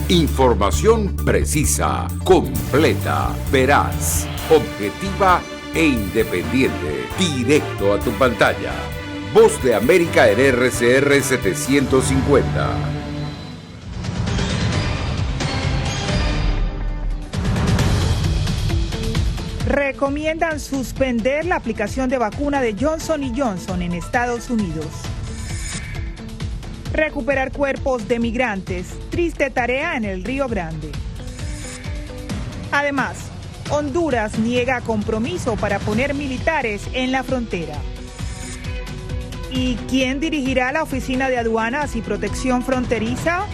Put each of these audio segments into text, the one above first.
Información precisa, completa, veraz, objetiva e independiente. Directo a tu pantalla. Voz de América en RCR 750. Recomiendan suspender la aplicación de vacuna de Johnson & Johnson en Estados Unidos. Recuperar cuerpos de migrantes, triste tarea en el Río Grande. Además, Honduras niega compromiso para poner militares en la frontera. ¿Y quién dirigirá la Oficina de Aduanas y Protección Fronteriza?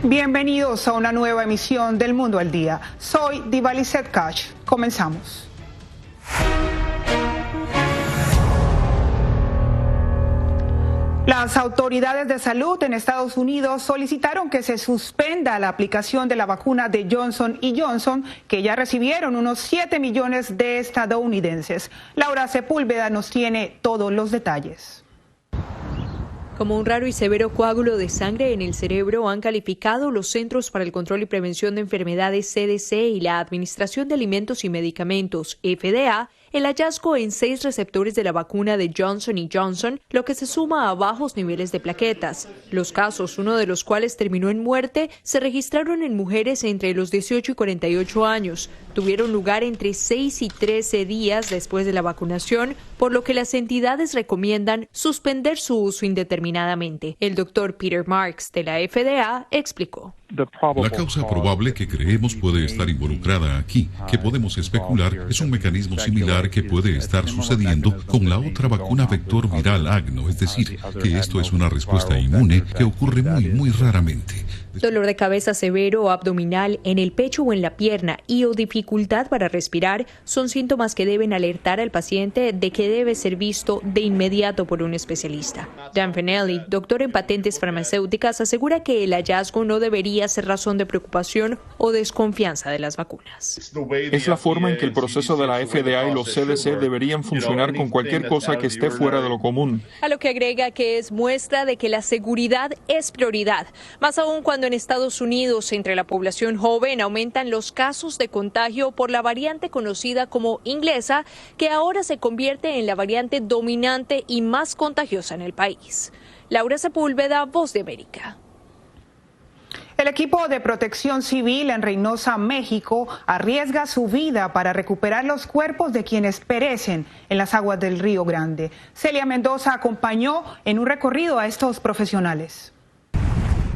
Bienvenidos a una nueva emisión del Mundo al Día. Soy Divalicet Cash. Comenzamos. Las autoridades de salud en Estados Unidos solicitaron que se suspenda la aplicación de la vacuna de Johnson & Johnson, que ya recibieron unos 7 millones de estadounidenses. Laura Sepúlveda nos tiene todos los detalles. Como un raro y severo coágulo de sangre en el cerebro han calificado los Centros para el Control y Prevención de Enfermedades CDC y la Administración de Alimentos y Medicamentos FDA el hallazgo en 6 receptores de la vacuna de Johnson & Johnson, lo que se suma a bajos niveles de plaquetas. Los casos, uno de los cuales terminó en muerte, se registraron en mujeres entre los 18 y 48 años. Tuvieron lugar entre 6 y 13 días después de la vacunación, por lo que las entidades recomiendan suspender su uso indeterminadamente. El doctor Peter Marks de la FDA explicó. La causa probable que creemos puede estar involucrada aquí, que podemos especular, es un mecanismo similar que puede estar sucediendo con la otra vacuna vector viral agno, es decir, que esto es una respuesta inmune que ocurre muy raramente. Dolor de cabeza severo o abdominal en el pecho o en la pierna y o dificultad para respirar son síntomas que deben alertar al paciente de que debe ser visto de inmediato por un especialista. Dan Fennelly, doctor en patentes farmacéuticas, asegura que el hallazgo no debería ser razón de preocupación o desconfianza de las vacunas. Es la forma en que el proceso de la FDA y los CDC deberían funcionar con cualquier cosa que esté fuera de lo común. A lo que agrega que es muestra de que la seguridad es prioridad, más aún cuando en Estados Unidos entre la población joven aumentan los casos de contagio por la variante conocida como inglesa, que ahora se convierte en la variante dominante y más contagiosa en el país. Laura Sepúlveda, Voz de América. El equipo de protección civil en Reynosa, México, arriesga su vida para recuperar los cuerpos de quienes perecen en las aguas del Río Grande. Celia Mendoza acompañó en un recorrido a estos profesionales.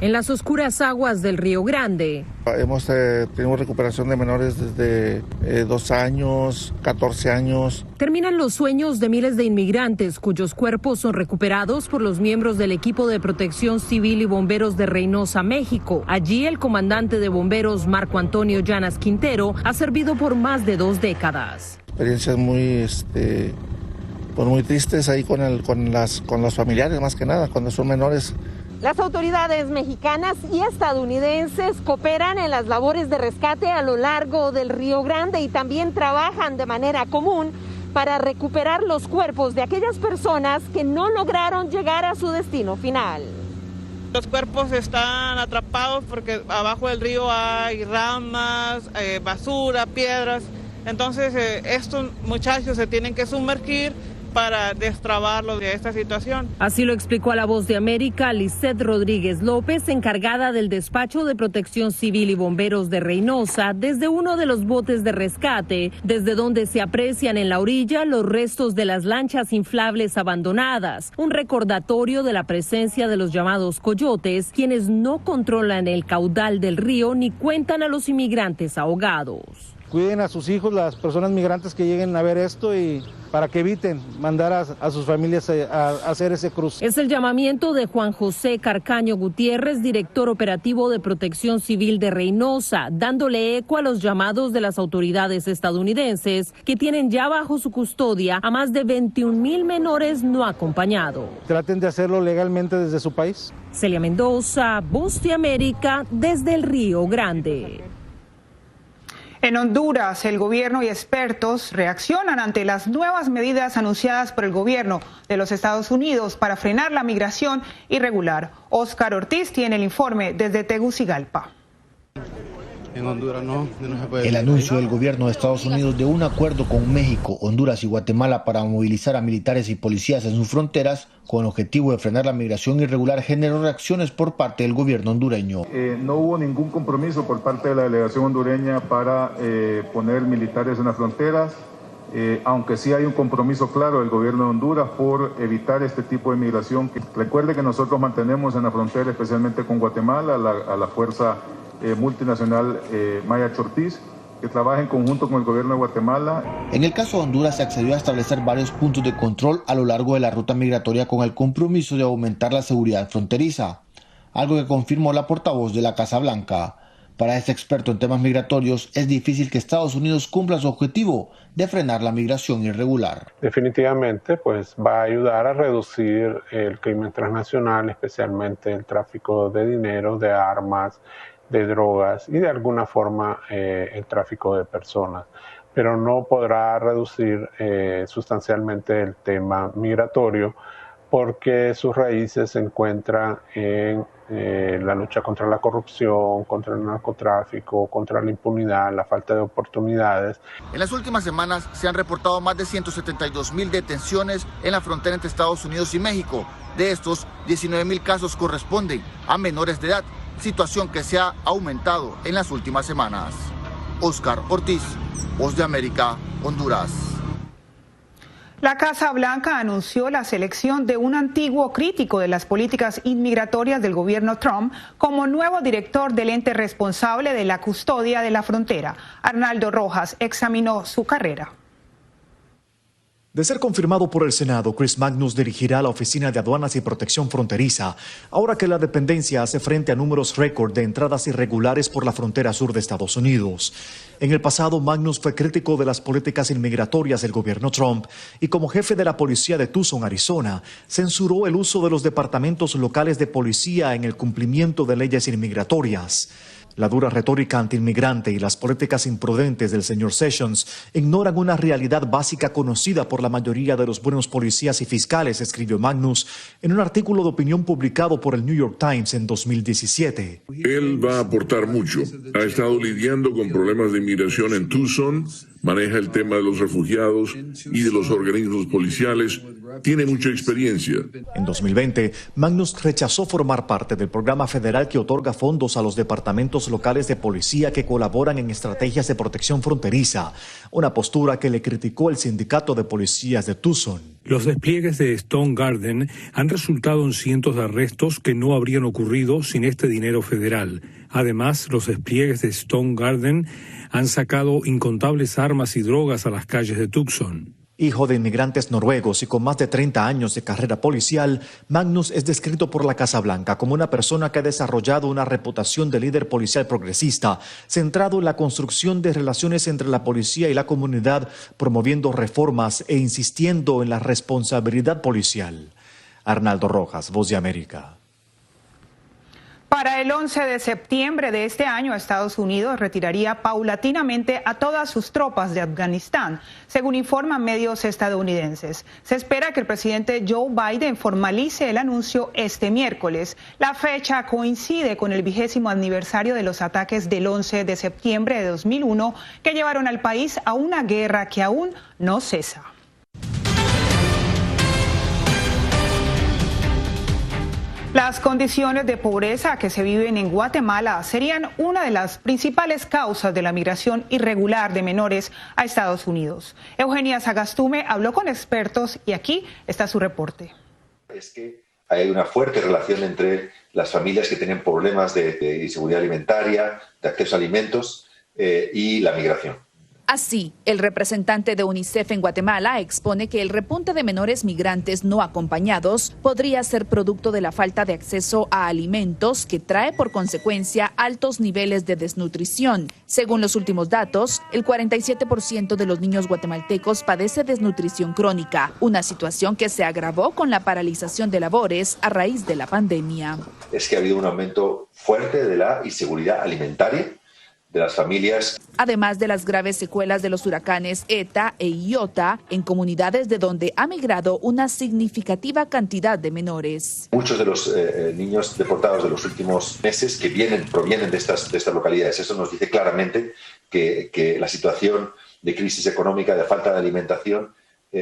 En las oscuras aguas del Río Grande. Hemos tenido recuperación de menores desde 2 años, 14 años. Terminan los sueños de miles de inmigrantes cuyos cuerpos son recuperados por los miembros del equipo de protección civil y bomberos de Reynosa, México. Allí el comandante de bomberos Marco Antonio Llanas Quintero ha servido por más de 2 décadas. Experiencias muy tristes ahí con los familiares, más que nada, cuando son menores. Las autoridades mexicanas y estadounidenses cooperan en las labores de rescate a lo largo del Río Grande y también trabajan de manera común para recuperar los cuerpos de aquellas personas que no lograron llegar a su destino final. Los cuerpos están atrapados porque abajo del río hay ramas, basura, piedras. Entonces estos muchachos se tienen que sumergir para destrabarlos de esta situación. Así lo explicó a La Voz de América Lisette Rodríguez López, encargada del despacho de protección civil y bomberos de Reynosa, desde uno de los botes de rescate, desde donde se aprecian en la orilla los restos de las lanchas inflables abandonadas, un recordatorio de la presencia de los llamados coyotes, quienes no controlan el caudal del río ni cuentan a los inmigrantes ahogados. Cuiden a sus hijos, las personas migrantes que lleguen a ver esto, y para que eviten mandar a sus familias a hacer ese cruce. Es el llamamiento de Juan José Carcaño Gutiérrez, director operativo de Protección Civil de Reynosa, dándole eco a los llamados de las autoridades estadounidenses que tienen ya bajo su custodia a más de 21,000 menores no acompañados. Traten de hacerlo legalmente desde su país. Celia Mendoza, Voz de América, desde el Río Grande. En Honduras, el gobierno y expertos reaccionan ante las nuevas medidas anunciadas por el gobierno de los Estados Unidos para frenar la migración irregular. Oscar Ortiz tiene el informe desde Tegucigalpa. En Honduras no se puede. El anuncio del gobierno de Estados Unidos de un acuerdo con México, Honduras y Guatemala para movilizar a militares y policías en sus fronteras con el objetivo de frenar la migración irregular generó reacciones por parte del gobierno hondureño. No hubo ningún compromiso por parte de la delegación hondureña para poner militares en las fronteras, aunque sí hay un compromiso claro del gobierno de Honduras por evitar este tipo de migración. Recuerde que nosotros mantenemos en la frontera, especialmente con Guatemala, a la fuerza multinacional Maya Chortiz, que trabaja en conjunto con el gobierno de Guatemala. En el caso de Honduras se accedió a establecer varios puntos de control a lo largo de la ruta migratoria con el compromiso de aumentar la seguridad fronteriza, algo que confirmó la portavoz de la Casa Blanca. Para este experto en temas migratorios, es difícil que Estados Unidos cumpla su objetivo de frenar la migración irregular. Definitivamente, pues va a ayudar a reducir el crimen transnacional, especialmente el tráfico de dinero, de armas, de drogas y de alguna forma el tráfico de personas, pero no podrá reducir sustancialmente el tema migratorio porque sus raíces se encuentran en la lucha contra la corrupción, contra el narcotráfico, contra la impunidad, la falta de oportunidades. En las últimas semanas se han reportado más de 172,000 detenciones en la frontera entre Estados Unidos y México. De estos, 19,000 casos corresponden a menores de edad, situación que se ha aumentado en las últimas semanas. Oscar Ortiz, Voz de América, Honduras. La Casa Blanca anunció la selección de un antiguo crítico de las políticas inmigratorias del gobierno Trump como nuevo director del ente responsable de la custodia de la frontera. Arnaldo Rojas examinó su carrera. De ser confirmado por el Senado, Chris Magnus dirigirá la Oficina de Aduanas y Protección Fronteriza, ahora que la dependencia hace frente a números récord de entradas irregulares por la frontera sur de Estados Unidos. En el pasado, Magnus fue crítico de las políticas inmigratorias del gobierno Trump y como jefe de la policía de Tucson, Arizona, censuró el uso de los departamentos locales de policía en el cumplimiento de leyes inmigratorias. La dura retórica antiinmigrante y las políticas imprudentes del señor Sessions ignoran una realidad básica conocida por la mayoría de los buenos policías y fiscales, escribió Magnus en un artículo de opinión publicado por el New York Times en 2017. Él va a aportar mucho. Ha estado lidiando con problemas de inmigración en Tucson, maneja el tema de los refugiados y de los organismos policiales. Tiene mucha experiencia. En 2020, Magnus rechazó formar parte del programa federal que otorga fondos a los departamentos locales de policía que colaboran en estrategias de protección fronteriza, una postura que le criticó el sindicato de policías de Tucson. Los despliegues de Stone Garden han resultado en cientos de arrestos que no habrían ocurrido sin este dinero federal. Además, los despliegues de Stone Garden han sacado incontables armas y drogas a las calles de Tucson. Hijo de inmigrantes noruegos y con más de 30 años de carrera policial, Magnus es descrito por la Casa Blanca como una persona que ha desarrollado una reputación de líder policial progresista, centrado en la construcción de relaciones entre la policía y la comunidad, promoviendo reformas e insistiendo en la responsabilidad policial. Arnaldo Rojas, Voz de América. Para el 11 de septiembre de este año, Estados Unidos retiraría paulatinamente a todas sus tropas de Afganistán, según informan medios estadounidenses. Se espera que el presidente Joe Biden formalice el anuncio este miércoles. La fecha coincide con el 20º aniversario de los ataques del 11 de septiembre de 2001, que llevaron al país a una guerra que aún no cesa. Las condiciones de pobreza que se viven en Guatemala serían una de las principales causas de la migración irregular de menores a Estados Unidos. Eugenia Sagastume habló con expertos y aquí está su reporte. Es que hay una fuerte relación entre las familias que tienen problemas de inseguridad alimentaria, de acceso a alimentos y la migración. Así, el representante de UNICEF en Guatemala expone que el repunte de menores migrantes no acompañados podría ser producto de la falta de acceso a alimentos que trae por consecuencia altos niveles de desnutrición. Según los últimos datos, el 47% de los niños guatemaltecos padece desnutrición crónica, una situación que se agravó con la paralización de labores a raíz de la pandemia. Es que ha habido un aumento fuerte de la inseguridad alimentaria de las familias. además de las graves secuelas de los huracanes Eta e Iota en comunidades de donde ha migrado una significativa cantidad de menores. Muchos de los niños deportados de los últimos meses que provienen de estas localidades. Eso nos dice claramente que la situación de crisis económica, de falta de alimentación,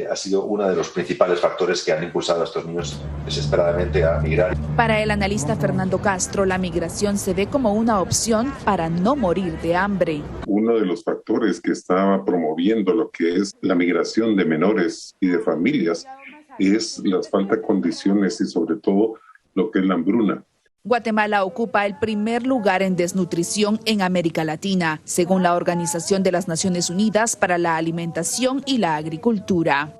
ha sido uno de los principales factores que han impulsado a estos niños desesperadamente a migrar. Para el analista Fernando Castro, la migración se ve como una opción para no morir de hambre. Uno de los factores que estaba promoviendo lo que es la migración de menores y de familias es las falta de condiciones y sobre todo lo que es la hambruna. Guatemala ocupa el primer lugar en desnutrición en América Latina, según la Organización de las Naciones Unidas para la Alimentación y la Agricultura.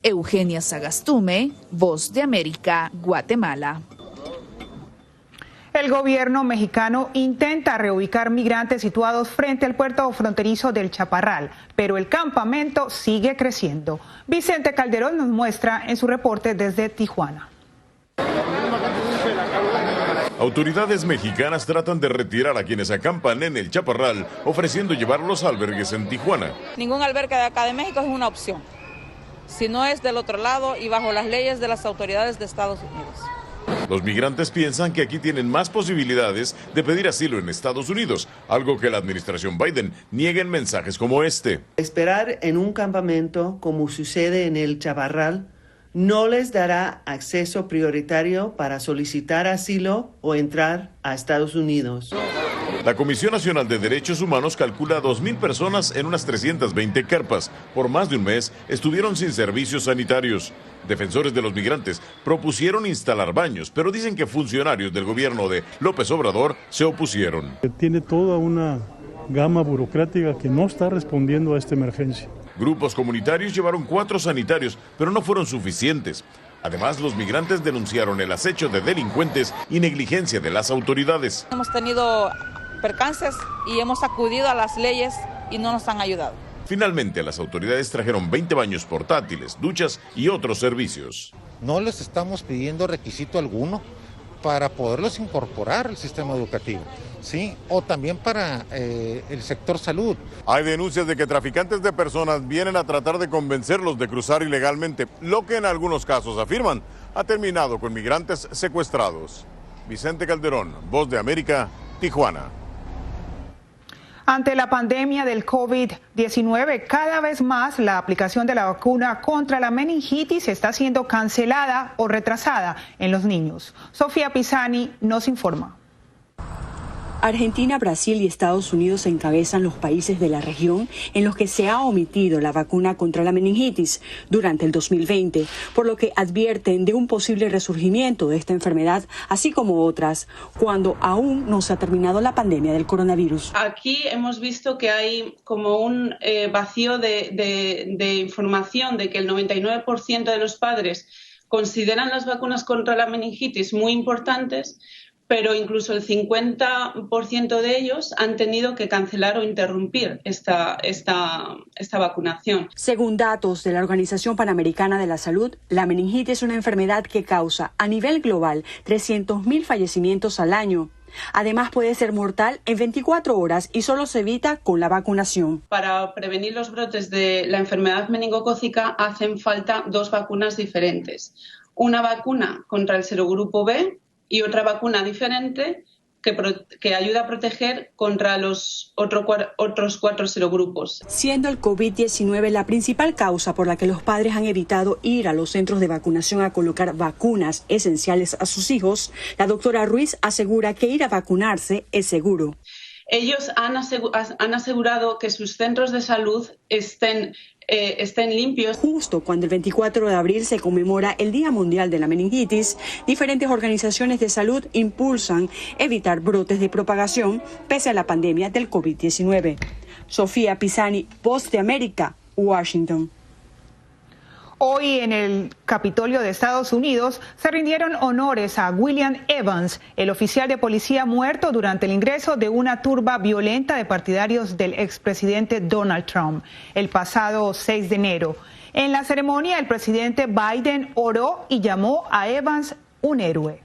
Eugenia Sagastume, Voz de América, Guatemala. El gobierno mexicano intenta reubicar migrantes situados frente al puerto fronterizo del Chaparral, pero el campamento sigue creciendo. Vicente Calderón nos muestra en su reporte desde Tijuana. Autoridades mexicanas tratan de retirar a quienes acampan en el Chaparral, ofreciendo llevarlos a albergues en Tijuana. Ningún albergue de acá de México es una opción, si no es del otro lado y bajo las leyes de las autoridades de Estados Unidos. Los migrantes piensan que aquí tienen más posibilidades de pedir asilo en Estados Unidos, algo que la administración Biden niega en mensajes como este. Esperar en un campamento, como sucede en el Chaparral, no les dará acceso prioritario para solicitar asilo o entrar a Estados Unidos. La Comisión Nacional de Derechos Humanos calcula 2,000 personas en unas 320 carpas. Por más de un mes estuvieron sin servicios sanitarios. Defensores de los migrantes propusieron instalar baños, pero dicen que funcionarios del gobierno de López Obrador se opusieron. Tiene toda una gama burocrática que no está respondiendo a esta emergencia. Grupos comunitarios llevaron 4 sanitarios, pero no fueron suficientes. Además, los migrantes denunciaron el acecho de delincuentes y negligencia de las autoridades. Hemos tenido percances y hemos acudido a las leyes y no nos han ayudado. Finalmente, las autoridades trajeron 20 baños portátiles, duchas y otros servicios. No les estamos pidiendo requisito alguno para poderlos incorporar al sistema educativo, ¿sí? O también para el sector salud. Hay denuncias de que traficantes de personas vienen a tratar de convencerlos de cruzar ilegalmente, lo que en algunos casos afirman ha terminado con migrantes secuestrados. Vicente Calderón, Voz de América, Tijuana. Ante la pandemia del COVID-19, cada vez más la aplicación de la vacuna contra la meningitis está siendo cancelada o retrasada en los niños. Sofía Pisani nos informa. Argentina, Brasil y Estados Unidos encabezan los países de la región en los que se ha omitido la vacuna contra la meningitis durante el 2020, por lo que advierten de un posible resurgimiento de esta enfermedad, así como otras, cuando aún no se ha terminado la pandemia del coronavirus. Aquí hemos visto que hay como un vacío de información de que el 99% de los padres consideran las vacunas contra la meningitis muy importantes, pero incluso el 50% de ellos han tenido que cancelar o interrumpir esta vacunación. Según datos de la Organización Panamericana de la Salud, la meningitis es una enfermedad que causa a nivel global 300.000 fallecimientos al año. Además, puede ser mortal en 24 horas y solo se evita con la vacunación. Para prevenir los brotes de la enfermedad meningocócica hacen falta 2 vacunas diferentes. Una vacuna contra el serogrupo B y otra vacuna diferente que ayuda a proteger contra los otros 4 serogrupos. Siendo el COVID-19 la principal causa por la que los padres han evitado ir a los centros de vacunación a colocar vacunas esenciales a sus hijos, la doctora Ruiz asegura que ir a vacunarse es seguro. Ellos han asegurado que sus centros de salud estén limpios. Justo cuando el 24 de abril se conmemora el Día Mundial de la Meningitis, diferentes organizaciones de salud impulsan evitar brotes de propagación pese a la pandemia del COVID-19. Sofía Pisani, Voz de América, Washington. Hoy en el Capitolio de Estados Unidos se rindieron honores a William Evans, el oficial de policía muerto durante el ingreso de una turba violenta de partidarios del expresidente Donald Trump el pasado 6 de enero. En la ceremonia, el presidente Biden oró y llamó a Evans un héroe.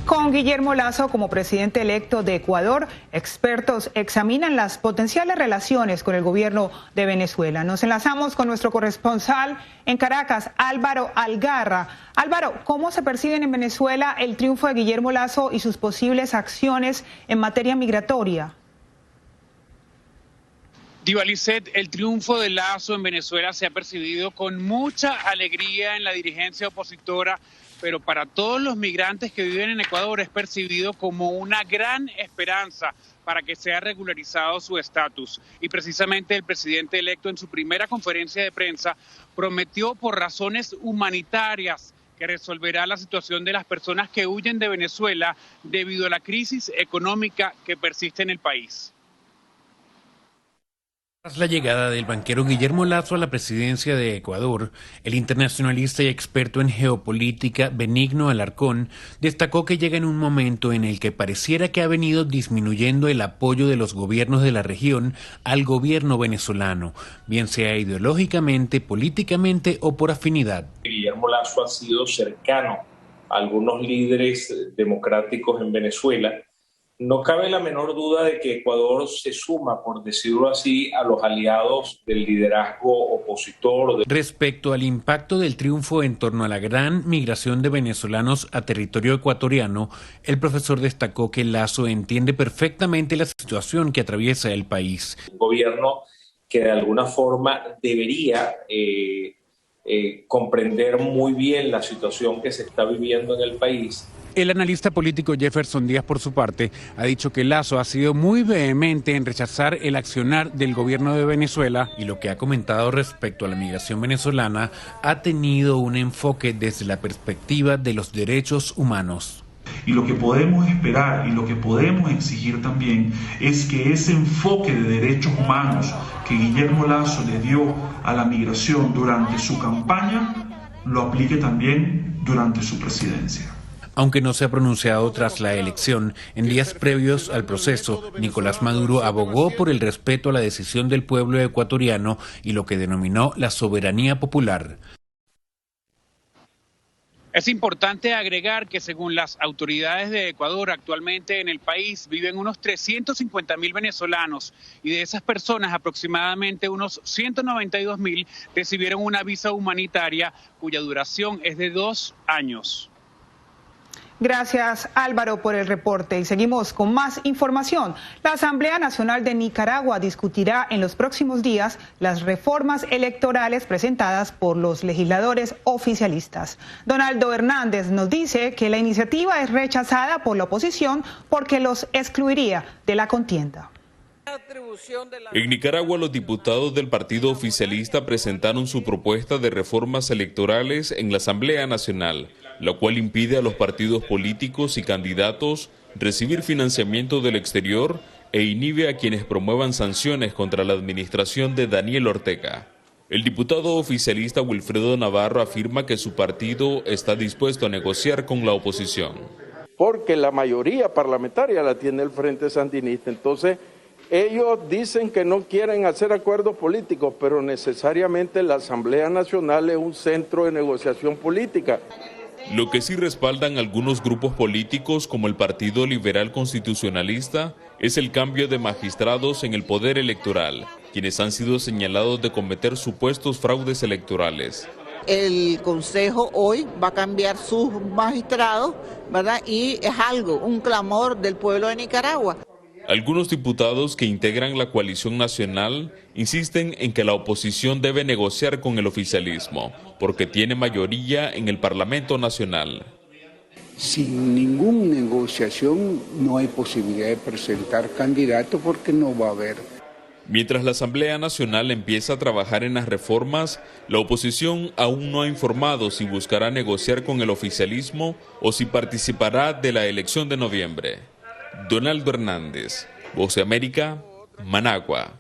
Con Guillermo Lasso como presidente electo de Ecuador, expertos examinan las potenciales relaciones con el gobierno de Venezuela. Nos enlazamos con nuestro corresponsal en Caracas, Álvaro Algarra. Álvaro, ¿cómo se perciben en Venezuela el triunfo de Guillermo Lasso y sus posibles acciones en materia migratoria? Diva Lisset, el triunfo de Lasso en Venezuela se ha percibido con mucha alegría en la dirigencia opositora, pero para todos los migrantes que viven en Ecuador es percibido como una gran esperanza para que sea regularizado su estatus. Y precisamente el presidente electo en su primera conferencia de prensa prometió por razones humanitarias que resolverá la situación de las personas que huyen de Venezuela debido a la crisis económica que persiste en el país. Tras la llegada del banquero Guillermo Lasso a la presidencia de Ecuador, el internacionalista y experto en geopolítica Benigno Alarcón destacó que llega en un momento en el que pareciera que ha venido disminuyendo el apoyo de los gobiernos de la región al gobierno venezolano, bien sea ideológicamente, políticamente o por afinidad. Guillermo Lasso ha sido cercano a algunos líderes democráticos en Venezuela. No cabe la menor duda de que Ecuador se suma, por decirlo así, a los aliados del liderazgo opositor. Respecto al impacto del triunfo en torno a la gran migración de venezolanos a territorio ecuatoriano, el profesor destacó que Lasso entiende perfectamente la situación que atraviesa el país. Un gobierno que de alguna forma debería comprender muy bien la situación que se está viviendo en el país. El analista político Jefferson Díaz, por su parte, ha dicho que Lasso ha sido muy vehemente en rechazar el accionar del gobierno de Venezuela y lo que ha comentado respecto a la migración venezolana ha tenido un enfoque desde la perspectiva de los derechos humanos. Y lo que podemos esperar y lo que podemos exigir también es que ese enfoque de derechos humanos que Guillermo Lasso le dio a la migración durante su campaña, lo aplique también durante su presidencia. Aunque no se ha pronunciado tras la elección, en días previos al proceso, Nicolás Maduro abogó por el respeto a la decisión del pueblo ecuatoriano y lo que denominó la soberanía popular. Es importante agregar que según las autoridades de Ecuador, actualmente en el país viven unos 350.000 venezolanos y de esas personas aproximadamente unos 192.000 recibieron una visa humanitaria cuya duración es de 2 años. Gracias, Álvaro, por el reporte. Y seguimos con más información. La Asamblea Nacional de Nicaragua discutirá en los próximos días las reformas electorales presentadas por los legisladores oficialistas. Donaldo Hernández nos dice que la iniciativa es rechazada por la oposición porque los excluiría de la contienda. En Nicaragua, los diputados del partido oficialista presentaron su propuesta de reformas electorales en la Asamblea Nacional, la cual impide a los partidos políticos y candidatos recibir financiamiento del exterior e inhibe a quienes promuevan sanciones contra la administración de Daniel Ortega. El diputado oficialista Wilfredo Navarro afirma que su partido está dispuesto a negociar con la oposición. Porque la mayoría parlamentaria la tiene el Frente Sandinista, entonces ellos dicen que no quieren hacer acuerdos políticos, pero necesariamente la Asamblea Nacional es un centro de negociación política. Lo que sí respaldan algunos grupos políticos como el Partido Liberal Constitucionalista es el cambio de magistrados en el poder electoral, quienes han sido señalados de cometer supuestos fraudes electorales. El Consejo hoy va a cambiar sus magistrados, ¿verdad? Y es un clamor del pueblo de Nicaragua. Algunos diputados que integran la coalición nacional insisten en que la oposición debe negociar con el oficialismo, porque tiene mayoría en el Parlamento Nacional. Sin ninguna negociación no hay posibilidad de presentar candidatos porque no va a haber. Mientras la Asamblea Nacional empieza a trabajar en las reformas, la oposición aún no ha informado si buscará negociar con el oficialismo o si participará de la elección de noviembre. Donaldo Hernández, Voz de América, Managua.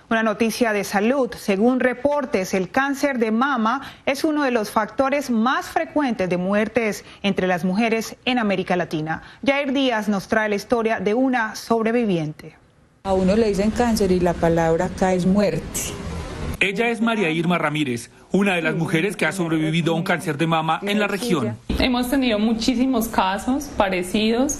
Una noticia de salud. Según reportes, el cáncer de mama es uno de los factores más frecuentes de muertes entre las mujeres en América Latina. Yair Díaz nos trae la historia de una sobreviviente. A uno le dicen cáncer y la palabra acá es muerte. Ella es María Irma Ramírez, una de las mujeres que ha sobrevivido a un cáncer de mama en la región. Hemos tenido muchísimos casos parecidos,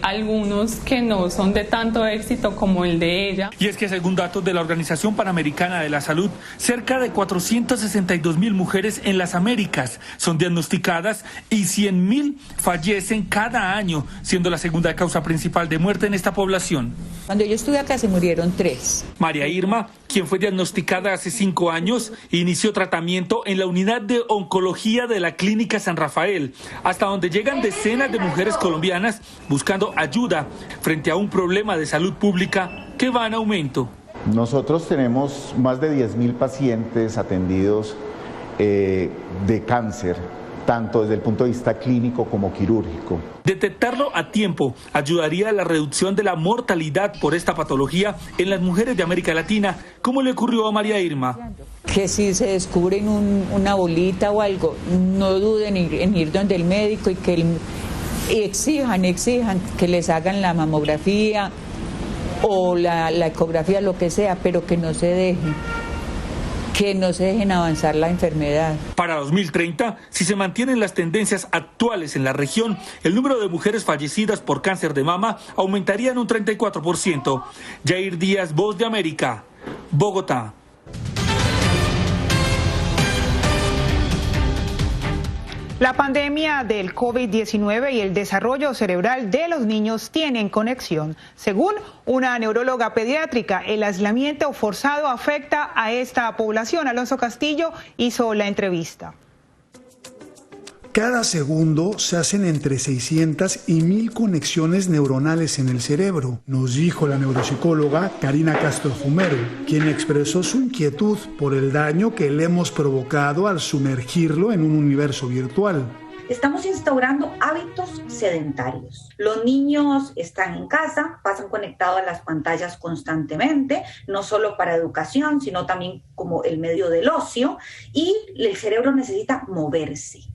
algunos que no son de tanto éxito como el de ella. Y es que según datos de la Organización Panamericana de la Salud, cerca de 462.000 mujeres en las Américas son diagnosticadas y 100.000 fallecen cada año, siendo la segunda causa principal de muerte en esta población. Cuando yo estuve acá se murieron 3. María Irma, quien fue diagnosticada hace 5 años, inició tratamiento en la unidad de oncología de la Clínica San Rafael, hasta donde llegan decenas de mujeres colombianas buscando ayuda frente a un problema de salud pública que va en aumento. Nosotros tenemos más de 10.000 pacientes atendidos de cáncer, tanto desde el punto de vista clínico como quirúrgico. Detectarlo a tiempo ayudaría a la reducción de la mortalidad por esta patología en las mujeres de América Latina, como le ocurrió a María Irma. Que si se descubren una bolita o algo, no duden en ir donde el médico y que exijan que les hagan la mamografía o la ecografía, lo que sea, pero que no se dejen avanzar la enfermedad. Para 2030, si se mantienen las tendencias actuales en la región, el número de mujeres fallecidas por cáncer de mama aumentaría en un 34%. Jair Díaz, Voz de América, Bogotá. La pandemia del COVID-19 y el desarrollo cerebral de los niños tienen conexión. Según una neuróloga pediátrica, el aislamiento forzado afecta a esta población. Alonso Castillo hizo la entrevista. Cada segundo se hacen entre 600 y 1000 conexiones neuronales en el cerebro, nos dijo la neuropsicóloga Karina Castro Fumero, quien expresó su inquietud por el daño que le hemos provocado al sumergirlo en un universo virtual. Estamos instaurando hábitos sedentarios. Los niños están en casa, pasan conectados a las pantallas constantemente, no solo para educación, sino también como el medio del ocio, y el cerebro necesita moverse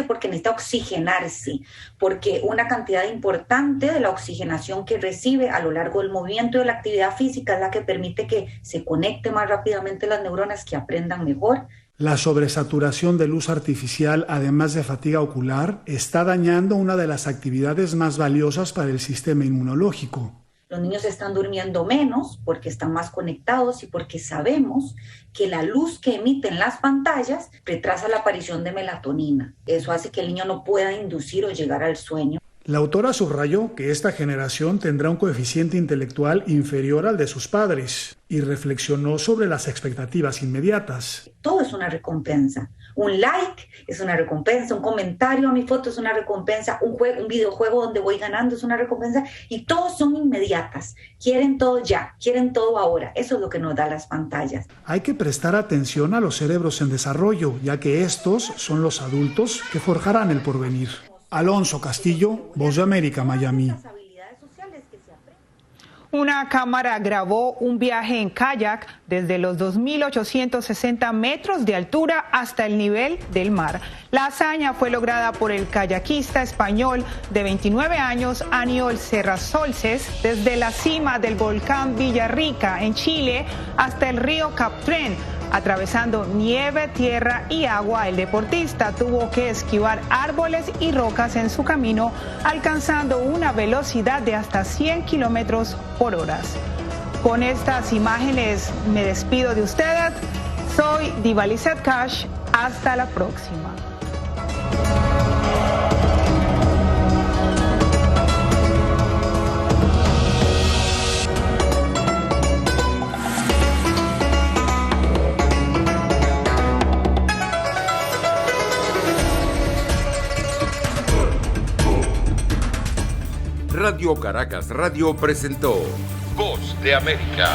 porque necesita oxigenarse, porque una cantidad importante de la oxigenación que recibe a lo largo del movimiento y de la actividad física es la que permite que se conecte más rápidamente las neuronas, que aprendan mejor. La sobresaturación de luz artificial, además de fatiga ocular, está dañando una de las actividades más valiosas para el sistema inmunológico. Los niños están durmiendo menos porque están más conectados y porque sabemos que la luz que emiten las pantallas retrasa la aparición de melatonina. Eso hace que el niño no pueda inducir o llegar al sueño. La autora subrayó que esta generación tendrá un coeficiente intelectual inferior al de sus padres y reflexionó sobre las expectativas inmediatas. Todo es una recompensa. Un like es una recompensa, un comentario a mi foto es una recompensa, un videojuego donde voy ganando es una recompensa, y todos son inmediatas. Quieren todo ya, quieren todo ahora. Eso es lo que nos da las pantallas. Hay que prestar atención a los cerebros en desarrollo, ya que estos son los adultos que forjarán el porvenir. Alonso Castillo, Voz de América, Miami. Una cámara grabó un viaje en kayak desde los 2.860 metros de altura hasta el nivel del mar. La hazaña fue lograda por el kayakista español de 29 años, Aniol Serrasolces, desde la cima del volcán Villarrica, en Chile, hasta el río Captrén. Atravesando nieve, tierra y agua, el deportista tuvo que esquivar árboles y rocas en su camino, alcanzando una velocidad de hasta 100 kilómetros por hora. Con estas imágenes me despido de ustedes. Soy Divalizet Cash. Hasta la próxima. Radio Caracas Radio presentó Voz de América.